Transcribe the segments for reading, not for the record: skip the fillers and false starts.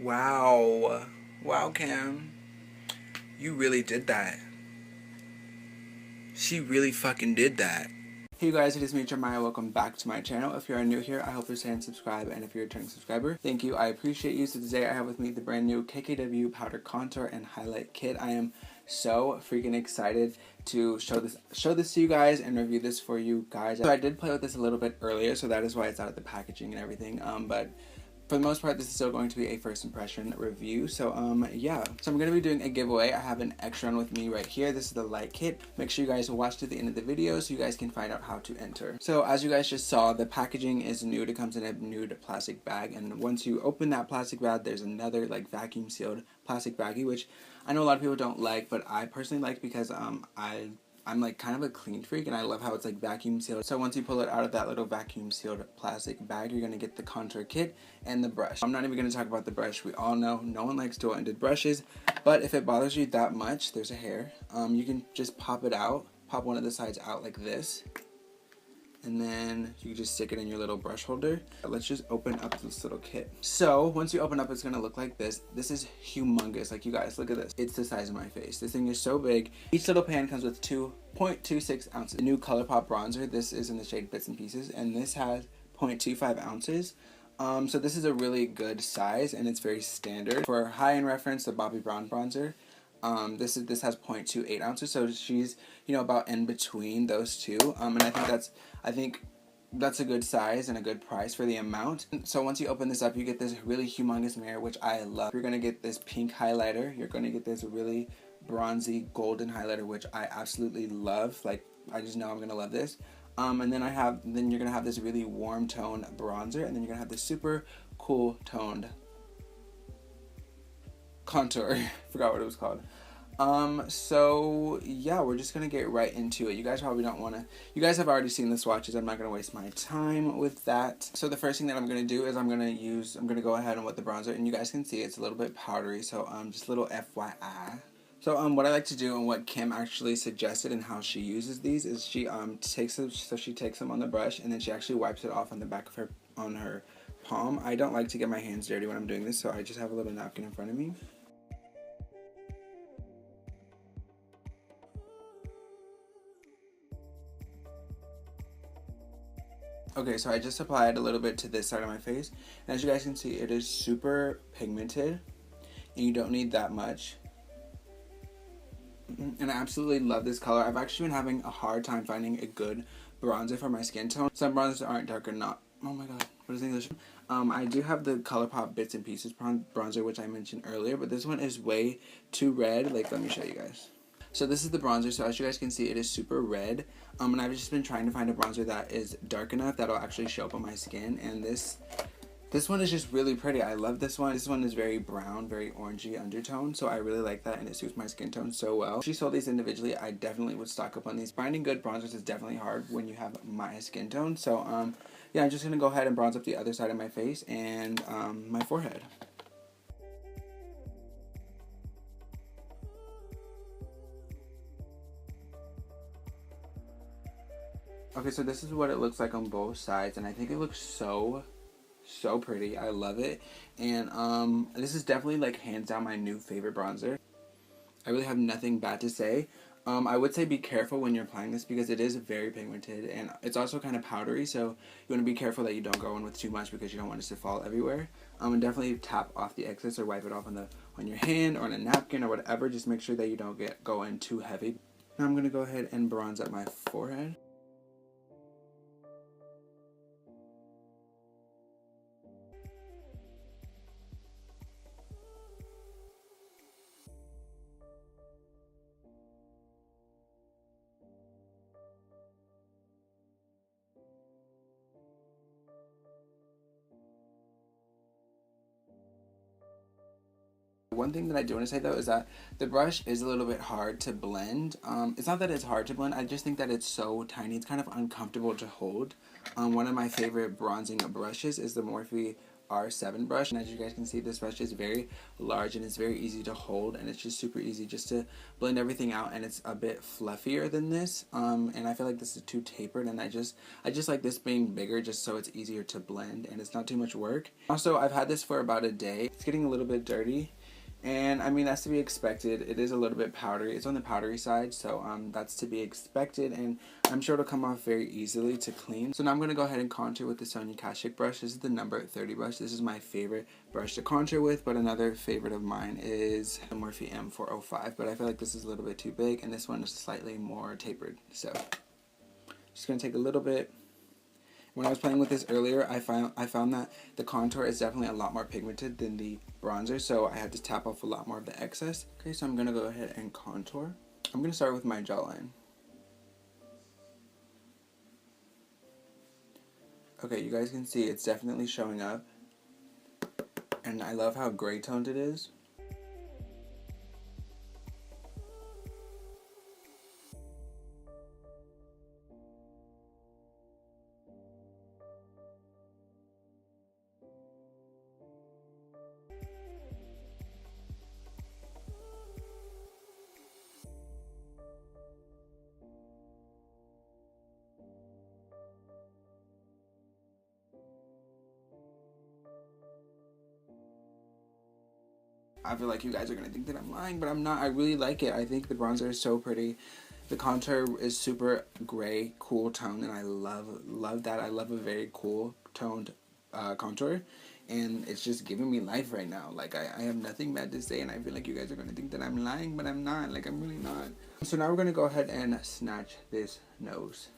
Wow. Wow, Cam. You really did that. She really fucking did that. Hey guys, it is me, Jeremiah. Welcome back to my channel. If you are new here, I hope you're saying subscribe, and if you're a returning subscriber, thank you. I appreciate you. So today I have with me the brand new KKW Powder Contour and Highlight Kit. I am so freaking excited to show this to you guys and review this for you guys. So I did play with this a little bit earlier, so that is why it's out of the packaging and everything. But for the most part, this is still going to be a first impression review. So, yeah. So I'm going to be doing a giveaway. I have an extra one with me right here. This is the light kit. Make sure you guys watch to the end of the video so you guys can find out how to enter. So, as you guys just saw, the packaging is nude. It comes in a nude plastic bag. And once you open that plastic bag, there's another, like, vacuum sealed plastic baggie, which I know a lot of people don't like, but I personally like because, I'm like kind of a clean freak, and I love how it's like vacuum sealed. So once you pull it out of that little vacuum sealed plastic bag, you're going to get the contour kit and the brush. I'm not even going to talk about the brush. We all know no one likes dual-ended brushes, but if it bothers you that much, there's a hair. You can just pop it out, pop one of the sides out like this, and then you can just stick it in your little brush holder. Let's just open up this little kit. So once you open up, it's gonna look like this. This is humongous. Like, you guys, look at this. It's the size of my face. This thing is so big. Each little pan comes with 2.26 ounces. The new ColourPop bronzer, this is in the shade Bits and Pieces, and this has 0.25 ounces. So this is a really good size, and it's very standard. For high-end reference, the Bobbi Brown bronzer, this has 0.28 ounces, so she's, you know, about in between those two, and I think that's a good size and a good price for the amount. So once you open this up, you get this really humongous mirror, which I love. You're gonna get this pink highlighter. You're gonna get this really bronzy golden highlighter, which I absolutely love. Like, I just know I'm gonna love this. And then you're gonna have this really warm tone bronzer, and then you're gonna have this super cool toned contour. Forgot what it was called. So yeah, we're just gonna get right into it. You guys probably don't want to, you guys have already seen the swatches. I'm not gonna waste my time with that. So the first thing that I'm gonna do is I'm gonna go ahead and with the bronzer, and you guys can see it's a little bit powdery, so just a little FYI. So what I like to do, and what Kim actually suggested and how she uses these, is she takes them on the brush, and then she actually wipes it off on the back of her palm. I don't like to get my hands dirty when I'm doing this, so I just have a little napkin in front of me. Okay, so I just applied a little bit to this side of my face, and as you guys can see, it is super pigmented, and you don't need that much. And I absolutely love this color. I've actually been having a hard time finding a good bronzer for my skin tone. Some bronzers aren't dark enough. Oh my god, what is English? I do have the ColourPop Bits and Pieces bronzer, which I mentioned earlier, but this one is way too red. Like, let me show you guys. So this is the bronzer. So as you guys can see, it is super red. And I've just been trying to find a bronzer that is dark enough that'll actually show up on my skin. And this one is just really pretty. I love this one. This one is very brown, very orangey undertone. So I really like that, and it suits my skin tone so well. If she sold these individually, I definitely would stock up on these. Finding good bronzers is definitely hard when you have my skin tone. So yeah, I'm just gonna go ahead and bronze up the other side of my face and my forehead. Okay, so this is what it looks like on both sides, and I think it looks so pretty. I love it. And this is definitely, like, hands down my new favorite bronzer. I really have nothing bad to say. I would say be careful when you're applying this because it is very pigmented, and it's also kind of powdery, so you want to be careful that you don't go in with too much because you don't want it to fall everywhere. And definitely tap off the excess or wipe it off on your hand or on a napkin or whatever. Just make sure that you don't go in too heavy. Now I'm gonna go ahead and bronze up my forehead. One thing that I do want to say though is that the brush is a little bit hard to blend. It's not that it's hard to blend, I just think that it's so tiny, it's kind of uncomfortable to hold. One of my favorite bronzing brushes is the Morphe R7 brush, and as you guys can see, this brush is very large and it's very easy to hold, and it's just super easy just to blend everything out, and it's a bit fluffier than this, and I feel like this is too tapered, and I just like this being bigger just so it's easier to blend and it's not too much work. Also, I've had this for about a day. It's getting a little bit dirty, and I mean, that's to be expected. It is a little bit powdery. It's on the powdery side, so that's to be expected, and I'm sure it'll come off very easily to clean. So now I'm going to go ahead and contour with the Sonia Kashuk brush. This is the number 30 brush. This is my favorite brush to contour with, but another favorite of mine is the Morphe M405, but I feel like this is a little bit too big, and this one is slightly more tapered. So just going to take a little bit. When I was playing with this earlier, I found that the contour is definitely a lot more pigmented than the bronzer, so I had to tap off a lot more of the excess. Okay, so I'm going to go ahead and contour. I'm going to start with my jawline. Okay, you guys can see it's definitely showing up, and I love how gray toned it is. I feel like you guys are going to think that I'm lying, but I'm not. I really like it. I think the bronzer is so pretty. The contour is super gray, cool tone, and I love that. I love a very cool toned contour, and it's just giving me life right now. Like, I have nothing bad to say, and I feel like you guys are going to think that I'm lying, but I'm not. Like, I'm really not. So now we're going to go ahead and snatch this nose.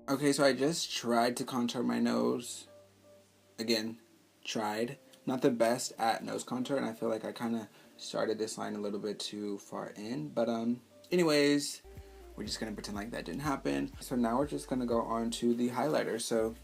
Okay, so I just tried to contour my nose. Again, tried. Not the best at nose contour, and I feel like I kind of started this line a little bit too far in. But anyways, we're just going to pretend like that didn't happen. So now we're just going to go on to the highlighter. So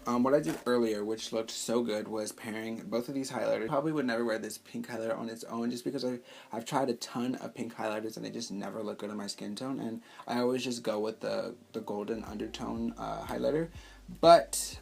what I did earlier, which looked so good, was pairing both of these highlighters. Probably would never wear this pink highlighter on its own just because I've tried a ton of pink highlighters and they just never look good on my skin tone. And I always just go with the golden undertone highlighter. But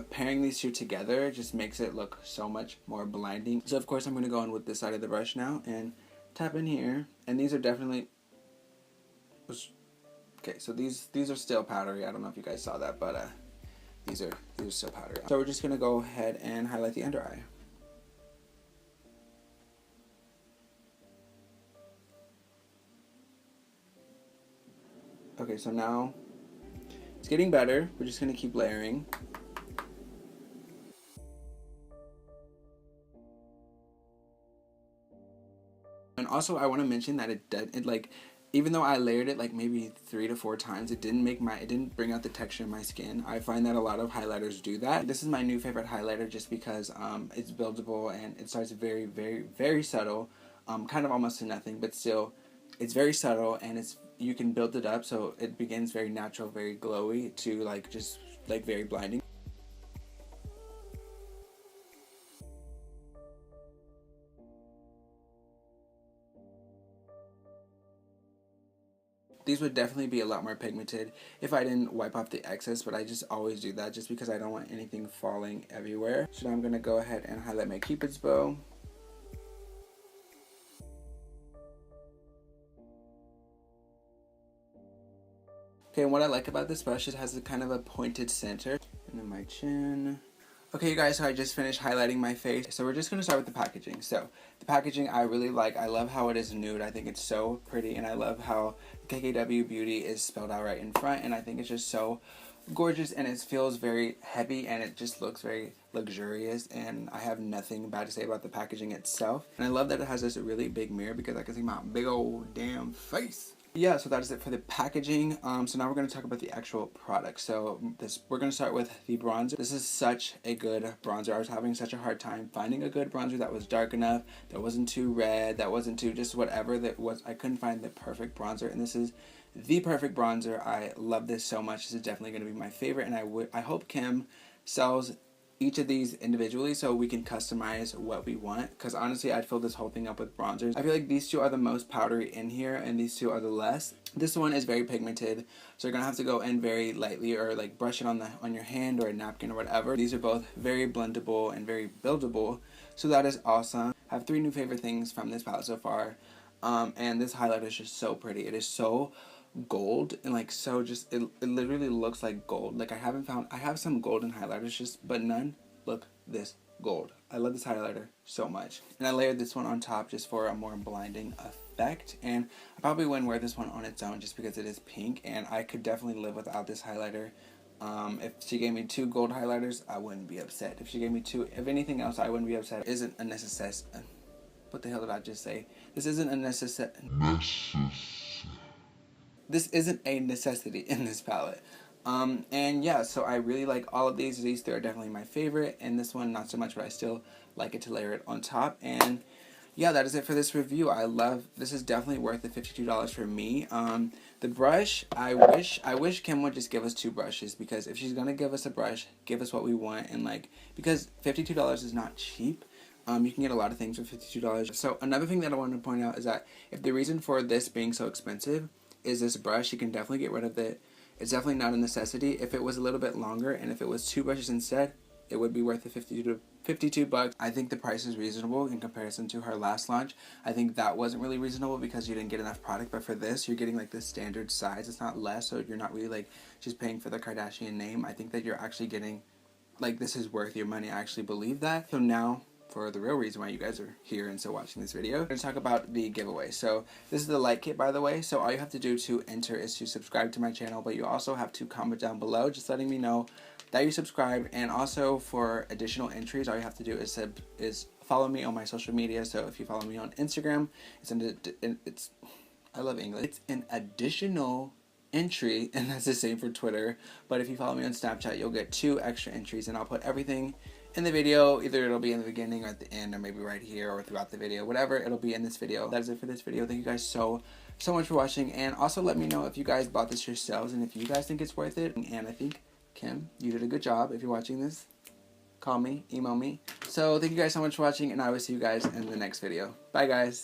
pairing these two together just makes it look so much more blinding. So of course I'm going to go in with this side of the brush now and tap in here. And these are definitely... Okay, so these are still powdery. I don't know if you guys saw that, but... These are still powdery. So we're just going to go ahead and highlight the under eye. Okay, so now it's getting better. We're just going to keep layering. And also I want to mention that it like, even though I layered it like maybe 3 to 4 times, it didn't bring out the texture of my skin. I find that a lot of highlighters do that. This is my new favorite highlighter just because it's buildable and it starts very, very, very subtle, kind of almost to nothing, but still, it's very subtle and you can build it up so it begins very natural, very glowy to like just like very blinding. These would definitely be a lot more pigmented if I didn't wipe off the excess, but I just always do that just because I don't want anything falling everywhere. So now I'm going to go ahead and highlight my Cupid's bow. Okay, and what I like about this brush is it has a kind of a pointed center. And then my chin. Okay, you guys, so I just finished highlighting my face. So we're just going to start with the packaging. So the packaging I really like. I love how it is nude. I think it's so pretty, and I love how KKW Beauty is spelled out right in front, and I think it's just so gorgeous, and it feels very heavy, and it just looks very luxurious, and I have nothing bad to say about the packaging itself. And I love that it has this really big mirror because I can see my big old damn face. Yeah, so that is it for the packaging. So now we're going to talk about the actual product. So we're going to start with the bronzer. This is such a good bronzer. I was having such a hard time finding a good bronzer that was dark enough, that wasn't too red, that wasn't too just whatever that was. I couldn't find the perfect bronzer, and this is the perfect bronzer. I love this so much. This is definitely going to be my favorite, and I hope Kim sells each of these individually so we can customize what we want, because honestly I'd fill this whole thing up with bronzers. I feel like these two are the most powdery in here and these two are the less. This one is very pigmented, so you're gonna have to go in very lightly or like brush it on your hand or a napkin or whatever. These are both very blendable and very buildable, so that is awesome. I have 3 new favorite things from this palette so far, and this highlighter is just so pretty. It is so gold and like so just it literally looks like gold. Like I have some golden highlighters just, but none look this gold. I love this highlighter so much, and I layered this one on top just for a more blinding effect, and I probably wouldn't wear this one on its own just because it is pink, and I could definitely live without this highlighter. If she gave me 2 gold highlighters, I wouldn't be upset. If she gave me 2 of anything else, I wouldn't be upset. It isn't a necessity. What the hell did I just say? This isn't a necessity. This isn't a necessity in this palette. And yeah, so I really like all of these. These 3 are definitely my favorite, and this one not so much, but I still like it to layer it on top. And yeah, that is it for this review. This is definitely worth the $52 for me. The brush, I wish Kim would just give us 2 brushes, because if she's gonna give us a brush, give us what we want, and like, because $52 is not cheap. You can get a lot of things for $52. So another thing that I wanted to point out is that if the reason for this being so expensive is this brush, you can definitely get rid of it. It's definitely not a necessity. If it was a little bit longer and if it was 2 brushes instead, it would be worth the $52. I think the price is reasonable in comparison to her last launch. I think that wasn't really reasonable because you didn't get enough product, but for this, you're getting like the standard size. It's not less, so you're not really like just paying for the Kardashian name. I think that you're actually getting, like, this is worth your money. I actually believe that. So now, for the real reason why you guys are here and still watching this video, we're going to talk about the giveaway. So this is the light kit, by the way. So all you have to do to enter is to subscribe to my channel, but you also have to comment down below just letting me know that you subscribed. And also for additional entries, all you have to do is follow me on my social media. So if you follow me on Instagram, I love English. It's an additional entry, and that's the same for Twitter. But if you follow me on Snapchat, you'll get 2 extra entries, and I'll put everything in the video. Either it'll be in the beginning or at the end, or maybe right here or throughout the video. Whatever, it'll be in this video. That is it for this video. Thank you guys so much for watching, and also let me know if you guys bought this yourselves and if you guys think it's worth it. And I think, Kim, you did a good job. If you're watching this, call me, email me. So thank you guys so much for watching, and I will see you guys in the next video. Bye guys.